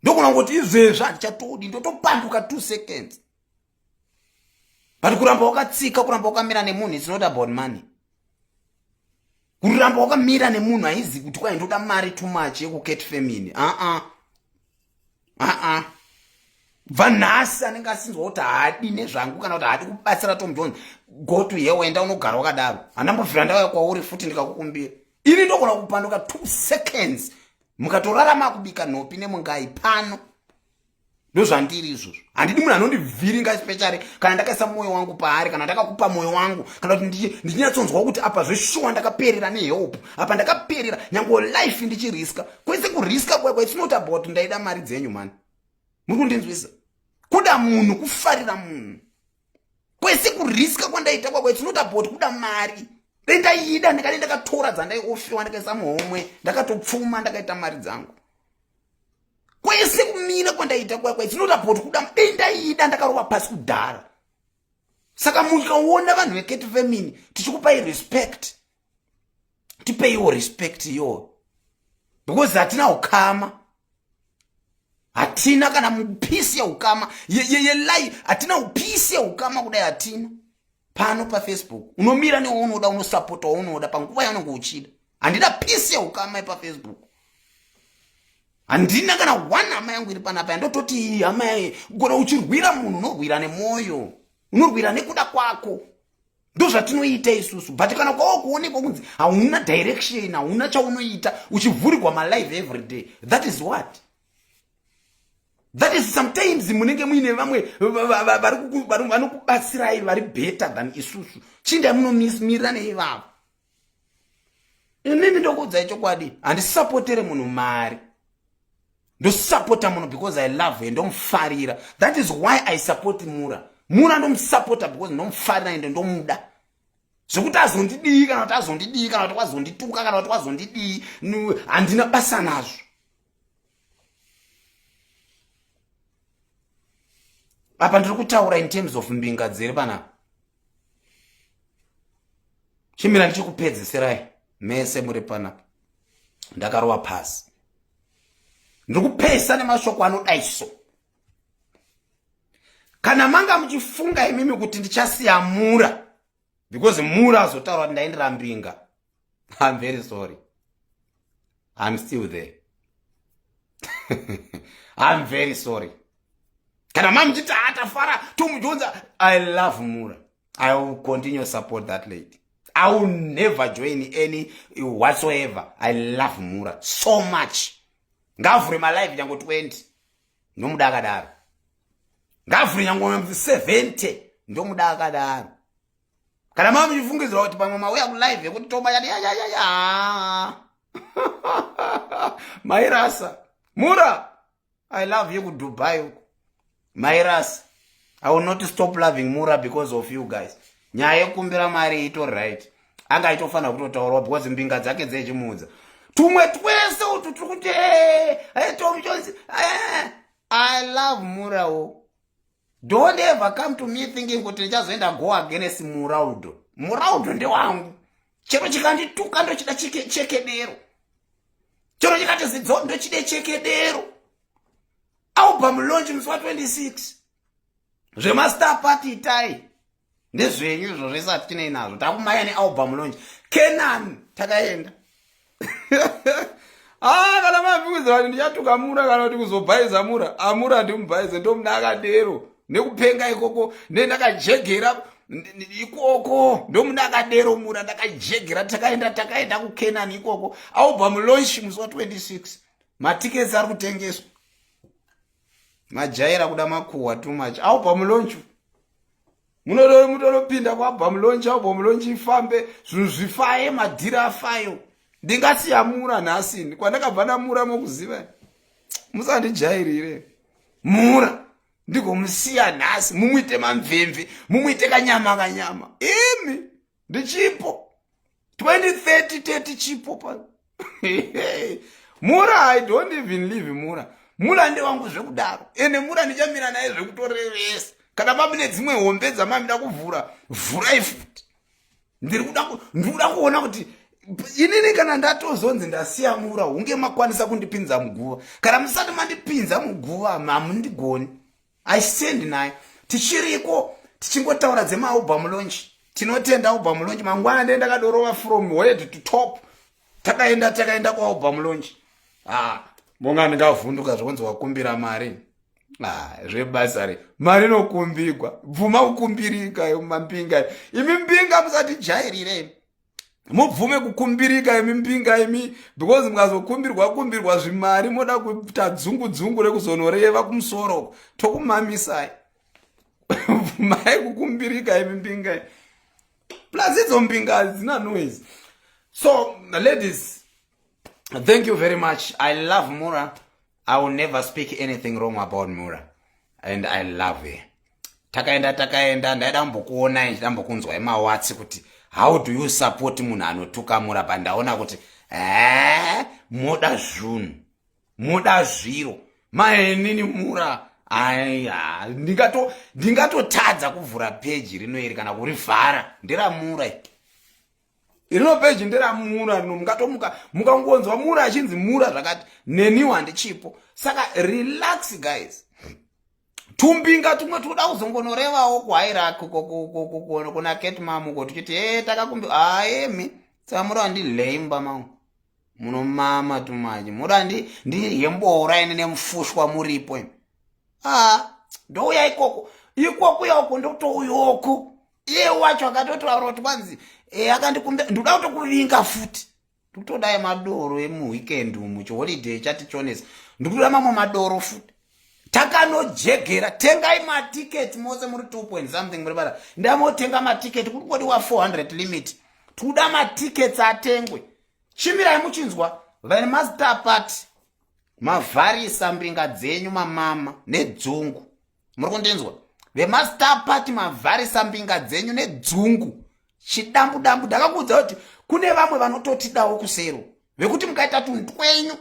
Ndokuna ngoti izvezvo handichatodi, ndotopanduka 2 seconds. But kuramba wakatsika, kuramba wakamira nemunhu, it's not about money. Kuramba wakamira nemunhu haizi kuti kwai ndoda mari too much yekucat family. bva nhasi anenge asinzwa kuti haadi nezvangu kana kuti haadi kubatsira Tom Jones, go to here, wenda unogara wakadaro. Handambobvira ndauya kwauri futi ndikakukumbira. Ini ndogona kupanduka 2 seconds mukatorarama kubika nhopi nemungai pano. Ndozvandiri izvozvo. Handidi munhu anondivhiringa especially kana ndakaisa mwoyo wangu paari, kana ndakakupa mwoyo wangu, kana kuti ndichinyatsonzwa kuti apa zveshuwa ndakaperera nehelp, apa ndakaperera nyange life ndichiriska. Kwese kuriska kwekwe, it's not about ndaida mari dzenyu man. Muri kundinzwisa? Kuda munhu, kufarira munhu. Kwese kuriska kwandaita kwekwe, it's not about kuda mari. Ndaida ndikati ndakatora dzandaiofewa ndakaisa muhomwe, ndakatopfuma ndakaita mari dzangu. Kwese kumira kwandaita kwekwe, it's not about kuda ndaida ndakarova pasi kudhara. Saka mukaona vanhu veKet Family tichikupai respect, tipeiwo respect yo, because hatina ukama, hatina kana mupisi ya ukama ye hatina upisi ya ukama kudai hatina. Pano pa Facebook unomira neunoda, unosapota unoda panguva yaunenge uchida. Handina pisi ya ukama pa Facebook. Handina kana one hama yangu iri panapa ndototi hama gona uchirwira munhu unorwira nemoyo, unorwira nekuda kwako. Ndo zvatinoita isusu. But kana kwawo kuonekwa kunzi hauna direction, hauna chaunoita, uchivhurigwa ma live every day. That is what? That is sometimes munenge muine vamwe vanokubatsirai vari better than isusu. Chinda munomirira neivavo. Inini ndokuudza chokwadi, handisapoteri munhu mari. Ndosapota munhu because I love her, ndomufarira. That is why I support Mura. Mura ndomusapota because ndomufarira ende ndomuda. Zvokuti azondidii kana kuti azondidii kana kuti wazondituka kana kuti wazondidii, handina basa nazvo. Apa ndiri kutaura in terms of mbinga dziri panapa. Chimira ndichikupedzeserai mese muri panapa. Ndakarova pasi. Ndiri kupesa nemashoko anodai so. Kana manga muchifunga imimi kuti ndichasiya Mura because Mura azotaura kuti ndaendera mbinga, I'm very sorry. I'm still there. I'm very sorry. Kana mama mchita atafara Tom Jones, I love Mura. I will continue support that lady. I will never join any whatsoever. I love Mura so much. Ngavhure my life yango 20 ndomuda akadaro. Ngavhure yango 70 ndomuda akadaro. Kana mama mchifungidzira kuti pamwe mauya ku live yekuti Toma ya Mairasa Mura, I love you ku Dubai. Mairasa, I will not stop loving Mura because of you guys. Nyaya yekumbira mari ito right. Anga itofana kutotaurwa because mbinga dzake dzechimudza. Tumwe twese utu tukuti Tom Jones, I love Mura. Don't ever come to me thinking kuti ndichazoenda go against Muraudo. Muraudo ndewangu. Chero chikandituka ndochida chekedero. Chero chikati zidzo ndochide chekedero. Album launch musi wa 26. Zvemaster party tai. Ndezvenyu izvo zvese atinei nazvo. Takumaya nealbum launch. Kenan takaenda. Kana mabvunza kuti ndichatuka Mura kana kuti kuzobhaiza Mura. Amura ndimubhaize ndomuda akadero. Nekupenga ikoko ndakajegera ikoko ndomuda akadero Mura ndakajegera takaenda kuKenan ikoko. Album launch musi wa 26. Matikets ari kutengeswa. Majaira kuda makuwa too much. Album launch. Munodopinda kwa album launch ifambe zvinhu zvifaye madhira afayo. Ndingasiya Mura nhasi kwandakabva naMura mokuziva. Musandijairire. Mura ndigomusiya nhasi, mumuite mamvemve, mumuite kanyama. Imi ndichipo 2030 chipo pa. Mura, I don't even live Mura. Mura ndewangu zvekudaro. Ene Mura ndichamira naye zvekutorevesa. Kana mabine dzimwe hombe dzamamida kuvhura, vhurai futi. Ndikuda kuona kuti inini kana ndatozonzi ndasiya Mura hunge makwanisa kundipinza muguva. Kana musati mandipinza muguva mamundigoni. I stand naye. Tichiriko tichingotaura dzemaalbum launch. Tinotenda album launch mangwana ndenda kadorova from head to top. Takaenda kwa album launch. Bonga ndingavhunduka zvokunzi wakumbira mari. zvebasa mari inokumbirwa bvuma kukumbirika mumambinga imi mbinga musati jairire mubvume kukumbirika imi mbinga imi because mukazokumbirwa zvimari moda kuita dzungu rekuzonoreva kumusoro tokumamisai bvumai kukumbirika imi mbinga plus idzo mbinga hadzina noise. So ladies, thank you very much. I love Mura. I will never speak anything wrong about Mura, and I love her. Takaenda ndaida mbokuona ndambokunzwa emawatsi kuti how do you support munhu anotuka Mura, pandaona kuti moda zvunhu moda zviro maenini Mura. Aya ndingatotadza kuvhura page rino iri kana kurivhara ndera Mura irino page ndera Mura mukangonzwa Mura achinzi Mura zvakati neniwo handichipo. Saka relax guys, tumbinga tumwe toda kuzongonorevawo kuhairako kuna Ketmam kuti takakumbi emi samura ndilemba mangu munomama tumaji mura ndi yembora ine nemufushwa muripo ndouya ikoko yako ndotouyoko iye wacho akatotaura kuti kwanzi akandikumbe ndoda kutokuvinga futi ndikutodai madoro emuweekend umu chiholiday chati chonesa ndikutoda mamwe madoro futi takanojegera. Tengai matiketi mose muri 2 point something muri bara ndamotenga matiketi kuti kodi wa 400 limit tuda matiketi atengwe. Chimirai muchinzwa vane master party mavharisa mbinga dzenyu mamama nedzungu muri kundinzwa vemaster party mavharisa mbinga dzenyu nedzungu chidambu ndakakuudza kuti kune vamwe vanototidawo kusero vekuti mukaita tundwenyu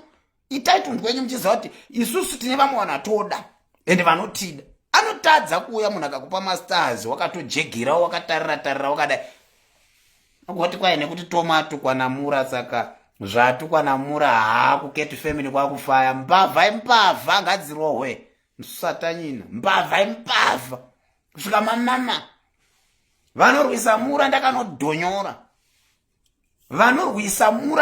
itai tundwenyu muchiziva kuti isusu tine vamwe vanatoda ende vanotida. Anotadza kuuya munhu akakupa masters wakatojegerawo wakatarira wakadai akoti kwai nekuti tomatukwa naMura saka zvatukwa naMura kuketi family kwakufaya mbavha ngadzirohwe nsusatanyina mbavha kusvika mamama vanorwisa Mura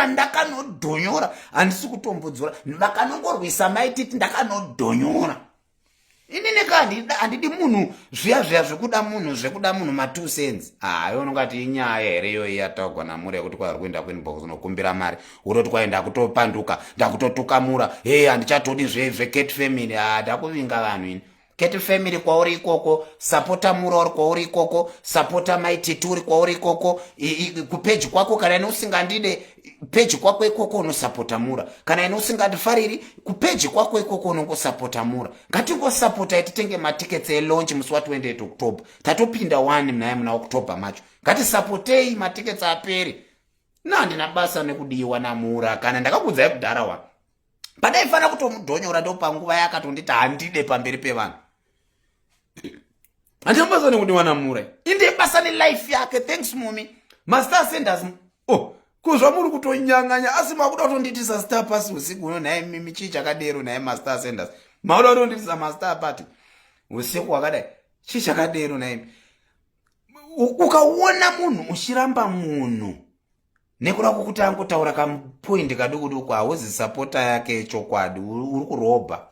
ndakanodhonyora handisi kutombodzora vakanongorwisa maititi ndakanodhonyora inini handidi munhu zviya zvekuda munhu ma 2 cents unongati inyaya here iyo yataugwa naMura yekuti kwari kuenda kuinbox unokumbira mari uroti kwaenda kutopanduka ndakutotuka Mura handichatodi zveket family ndakuvinga vanhu ini Ket family kwauri ikoko, supporta Mura uri kwauri ikoko, supporta maititi uri kwauri ikoko, kupeji kwako kana ine usingandide peji kwako ikoko unosupporta Mura. Kana ine usingandifariri kupeji kwako ikoko unongosupporta Mura. Ngatingosupporta titenge matickets launch musi wa 28 October. Tatopinda 1 muna October macho. Ngatisupportei matickets aperi. Ndina basa nekudiwa naMura kana ndakakudza kudhara wa. Padaifana kutomudhonyora ndopanguva yakatondita handide pamberi pevanhu. Andiyambasa nekudiwa naMura. Inde basa nelife yake. Thanks mummy. Master senders. Kuzva muri kutonyanganya asi makuda kutonditisa star pass usiku uno naye mimi chichakadero naye master senders. Makuda kutonditisa master party usiku wakadai chichakadero naye. Ukaona munhu uchiramba munhu nekuda kwokuti angotaura kamupoint kadukuduku hauzi supporter yake chokwadi uri kurobha.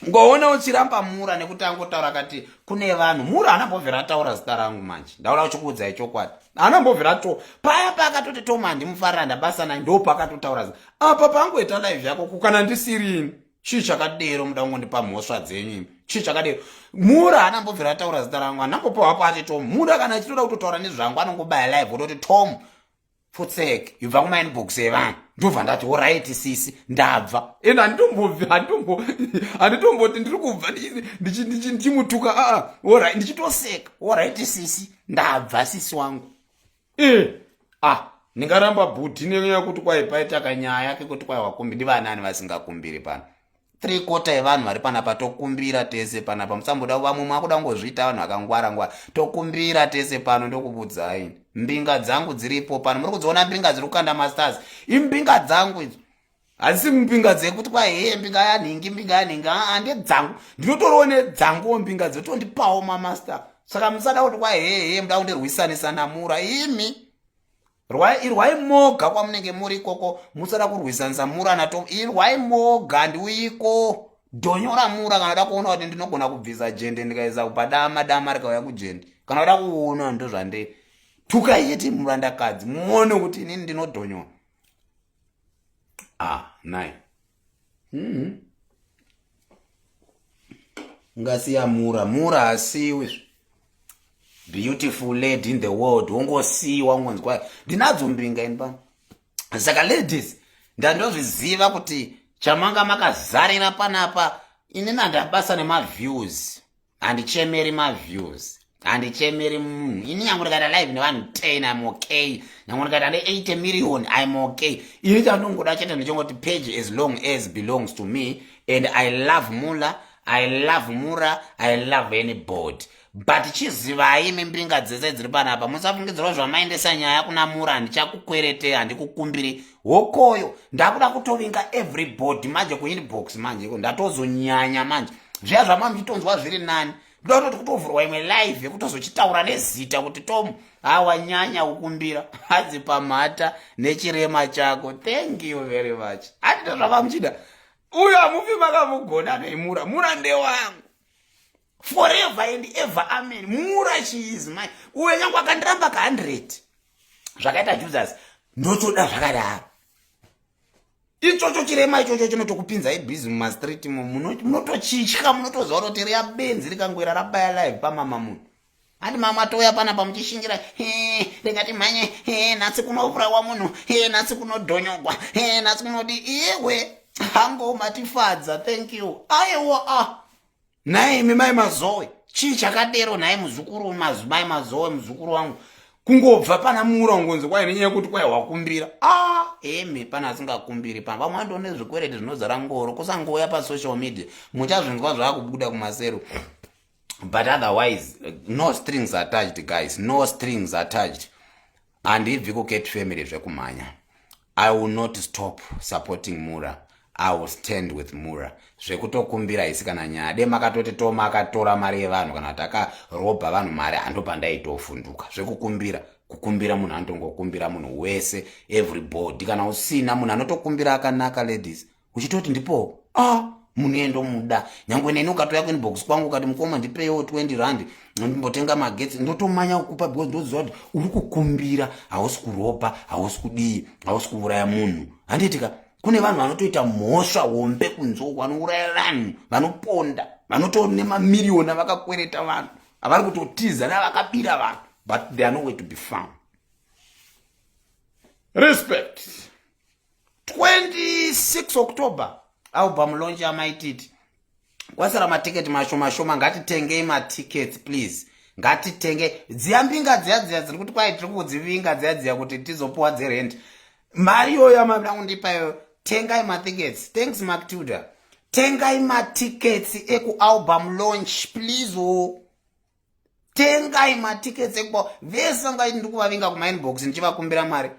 Ngoona uchiramba Mura nekuti angotaura kati kune vanhu Mura anambobvira ataura zita rangu manje ndaura uchikuudza chokwadi anambobvira paya pakatoti Toma handimufarira ndabasa naye ndo pakatotaura apa pangoita live yako kukana ndisirini chichakadero muda kungondipa mhosva dzenyu chichakadero. Mura anambobvira ataura zita rangu anambopawo pati Tom. Mura kana achitoda kutotaura nezvangu anongobaya live ototi Tom futseke yubva kuma inbox yevanhu ndobva ndati alright sisi ndabva ena handitomboti ndiri kubva ndichimutuka alright ndichitoseka alright sisi ndabva sisi wangu ningaramba bhuti nenyaya kuti kwai paita kanyaya kekuti kwai wakumbi ndivanani vasingakumbiri pano 3/4 yevanhu vari panapa tokumbira tese panapa musamboda vamwe mwakuda ngozviita vanhu vakangwara tokumbira tese pano ndokubudzai mbinga dzangu dziripo pano muri kudziona mbinga dziri kukanda masters imbinga dzangu idzo hadzisi mbinga dzekuti kwai mbinga yanhingi ndedzangu ndinotoriwo nedzanguwo mbinga dzotondipawo mamaster. Saka musada kuti kwai muda kundirwisanisa naMura imi irwai moga kwamunenge muri ikoko musada kurwisanisa Mura naTom irwai moga ndiuiko dhonyora mura kana da kuona kuti ndinogona kubvisa jende ndikaisa kupadama rikauya kujende kana da kuona ndo zvande tukaiti murandakadzi muone kuti inini ndinodhonyora nai ngasiya mura asiwe beautiful lady in the world ungosiwa ungonzwa ndinadzo mbinga inpa saka ladies ndandozviziva kuti chamanga makazarira panapa inini handabasa nemaviews handichemeri maviews handichemeri munhu ini nyange ndikaita live nevanhu 10 I'm okay nyange ndikaita ne 80 million I'm okay ini chandongoda chete ndichongoti page as long as belongs to me and I love Mula, I love Mura, I love anybody. But chizivai membinga dzese dziri panapa musafungidzira zvamaendesa nyaya kuna Mura handichakukwerete handikukumbiri hokoyo ndakuda kutovinga everybody manje kuinbox manje ndatozonyanya manje zviya zvamamuchitonzwa zviri nani ndototi kutovhurwa imwe live yekutozochitaura nezita kuti Tom hawanyanya ukumbira hadzi pamhata nechirema chako. Thank you very much. Hatito zvakamuchida uyo hamufi makamugona neMura. Mura ndewangu forever and ever, amen. Mura she is mine. Uyo nyangu akandiramba ka 100 zvakaita Jesus ndotoda zvakadaro. Ichocho chirema ichocho chinotokupinza ibhizi mumastreet munotochitya munotoziva kuti riya benzi rikangwira rabaya live pamama munhu. Handi mama toya panapa muchishingira ringati mhanye nhasi kunovurawa munhu nhasi kunodhonyogwa nhasi kunodi iyewe hango matifadza. Thank you. Aiwa naye mimai mazowe chii chakadero naye muzukuru mazumai mazowe muzukuru wangu kungobva pana Mura ngonzi kwai nenyaya yekuti kwai wakumbira eme pana asingakumbiri pana vamwe vandone zvikwereti zvinozara ngoro kusangoya pasocial media muchazvinzwa zvaakubuda kumasero. But otherwise no strings attached guys, no strings attached. Handibvi kuCat family zvekumhanya. I will not stop supporting Mura. I will stand with Mura. Zvekutokumbira isi kana nyaya de makatoti Toma akatora mari yevanhu kana takarobha vanhu mari andopandaitofunduka. Kukumbira munhu anongokumbira munhu wese everybody kana usina munhu anotokumbira akanaka ladies uchitoti ndipo munhu endo muda nyangwe neni ukatoya kuinbox kwangu ukati mukoma ndipeyo 20 rand ndimbotenga magetsi ndotomanya kukupa because ndoziva kuti uri kukumbira hausi kurobha hausi kudii hausi kuuraya munhu. Handitika kune vanhu vanotoita mhosva hombe kunzoko vanouraya vanhu vanoponda vanotori nemamiliyoni vakakwereta vanhu avari kutotiza navakabira vanhu but they are nowhere to be found. Respect. 26 October album launch amaititi kwasara matiketi mashoma ngatitengei matickets please ngatitenge dziyambinga dziya dziri kuti kwai tiri kudzivinga dziya kuti tizopuwa dzerent mari yoyo amabira kundipayo. Tengai matickets. Thanks Mark Tudor. Tengai matickets eku album launch please tengai matickets eku vese ngaiti ndikuvavinga kuma inbox ndichivakumbira mari.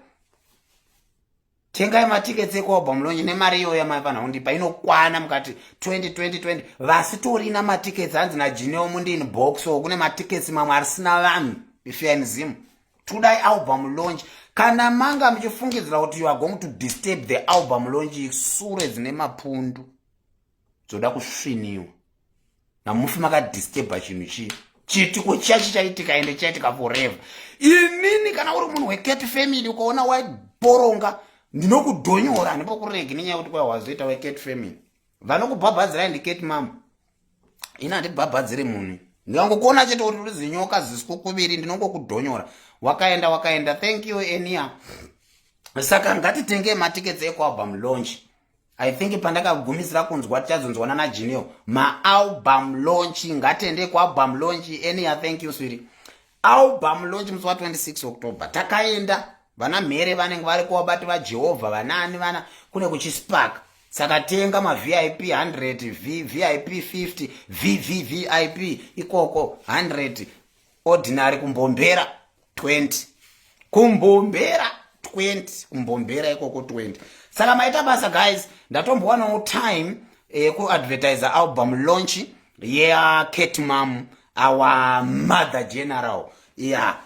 Tengai matickets eku album launch nemari yoyo yamafana kundipa inokwana mukati 2020 vasitorina matickets hanzi naJineo mundi inbox kune matickets mamwe arisina vanhu ifianzimu tudai album launch. Kana manga mchifungidzira kuti you are going to disturb the album launch sure dzine mapundu dzoda kusviniwa namufi makadisturba chinhu chitiko chachi chaitika ende chaitika forever. Inini kana uri munhu weCat family ukaona waiboronga ndinokudhonyora ndipokuregi nenyaya kuti kwai wazoita weCat family vanokubhabhadzira ndiCat mama ina handibhabhadziri munhu ndikangokuona chete kuti uri zinyoka zisikukuviri ndinongokudhonyora wakaenda. Thank you Enia. Saka ngatitenge matickets eku album launch. I think pandakagumisira kunzwa tichazonzwana naJineo album launch ngatende ku album launch. Enia, thank you sweetie. Album launch musi wa 26 October takaenda vana mhere vanenge vari kuwabati vaJehovha vanani vana kune kuchispark. Saka tenga ma VIP 100 VIP 50 VIP ikoko 100 ordinary kumbombera 20 kumbombera 20 kumbombera ikoko 20. Saka maita basa guys ndatombowana time ku advertise album launch Cat Mom, our mother general.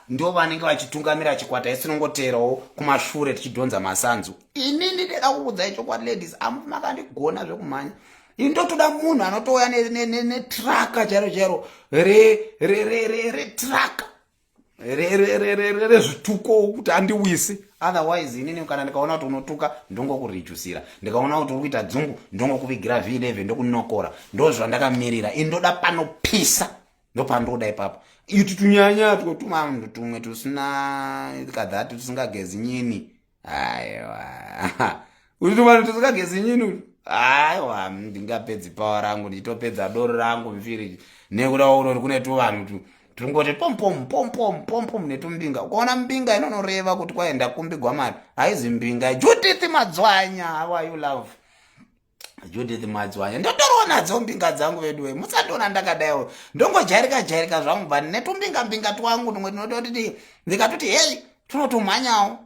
Ndo vanenge vachitungamira chikwata isinongoterawo kumashure tichidhonza masanzu. Inini ndida kuudza icho kwa ladies amufi makandigona zvekumhanya. indotoda munhu anotouya netraka charo retraka rezvituko kuti andiwise. Otherwise inini kana ndikaona kuti unotuka ndongokurichusira, ndikaona kuti uri kuita dzungu ndongokuvigira V11 ndokunokora. Ndozvandakamirira. Indoda panopisa ndopandoda ipapo. Itu tunyanya tuma tumwe tusina kadhati tusingagezi nyini. Aiwa. Utuma tusingagezi nyini. Aiwa, ndingapedzi pawa rangu nditopedza doro rangu mfiri nekuda uri kune tuvanhu tungoti pom netumbinga. Ukaona mbinga inonoreva kuti kwaenda kumbigwa mari haizi mbinga. Judith Madzwanya, how are you love? Judith Madzwanya ndotoriwo nadzo mbinga dzangu vedu we, musandiona ndakadaiwo ndongojairika zvangu bva netumbinga twangu tumwe tinototi ndikatoti hey tunotumhanyawo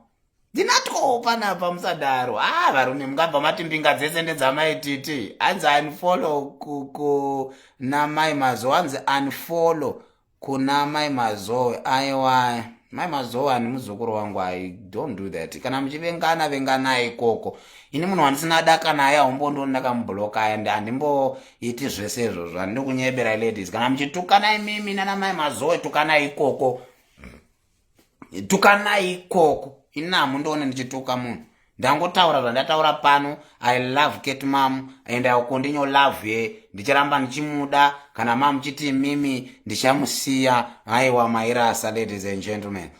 ndinatwo panapa musadaro. Varume mungabva mati mbinga dzese ndedzamaititi. Hanzi unfollow namai mazowe, hanzi unfollow kuna mai mazowe. Aiwa, mai mazowe ani muzukuru wangu. I don't do that. Kana muchivengana venganai ikoko. Ini munhu wandisina daka naye aumbondoni ndakamubloka ende handimboiti zvese izvozvo. Handidi kunyebera ladies. Kana muchitukana imimi nana mai mazowe tukanai ikoko. Tukanai ikoko. Ina mundoone ndichituka munhu. Ndangotaura zvandataura pano. I love Kate Mom and I will continue love ye. Ndichiramba ndichimuda kana mama chiti mimi ndichamusiya. Aiwa mairasa ladies and gentlemen.